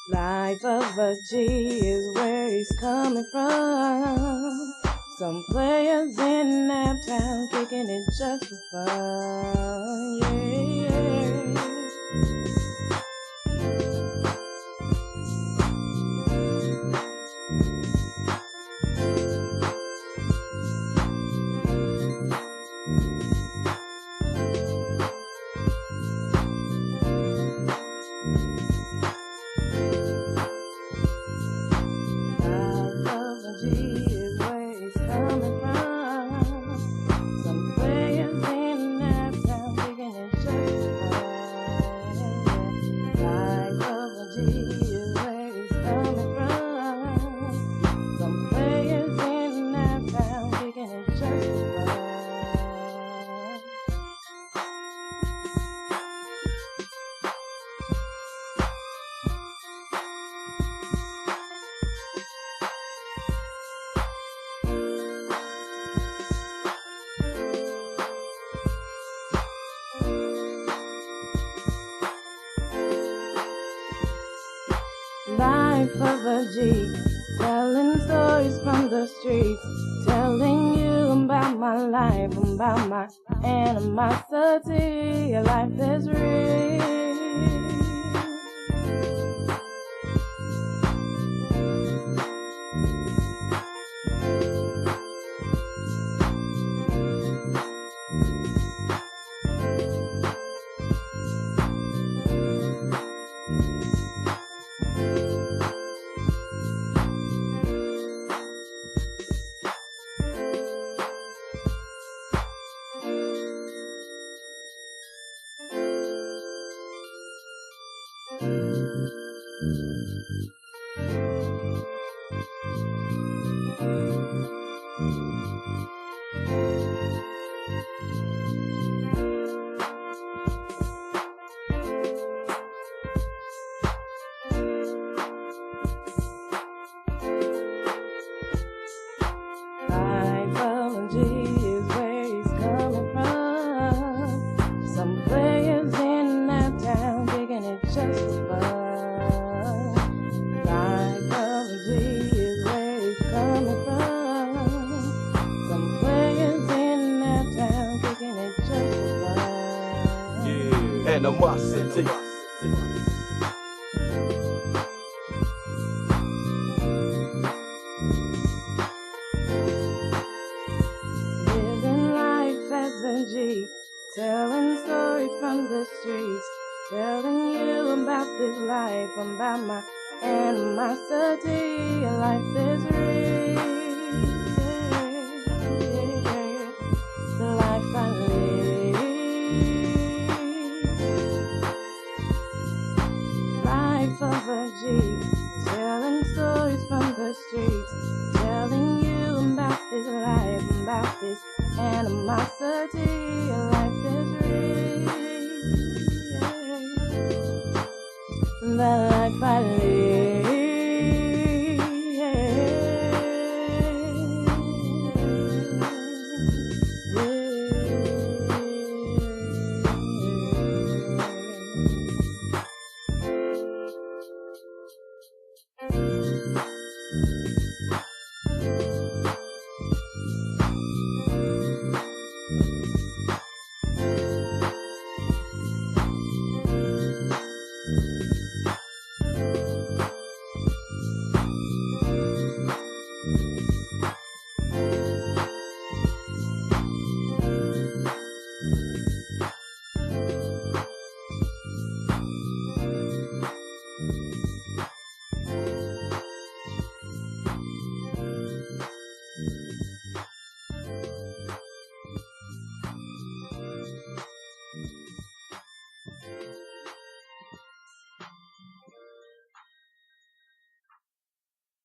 Life of a G is where he's coming from. Some players in that town kicking it just for fun. Yeah. Life of a G, telling stories from the streets, telling you about my life, about my animosity. Your life is real. Life of a G is where he's coming from. Some players in that town taking it just for fun. Life of a G is where he's coming from. Some players in that town taking it just for fun. Yeah, animosity. Living life as a G, telling stories from the streets, telling you about this life, about my animosity. Your life is real. The life I live. Life of a G, telling stories from the streets, telling you about this life, about this animosity. Your life is real. The life I live.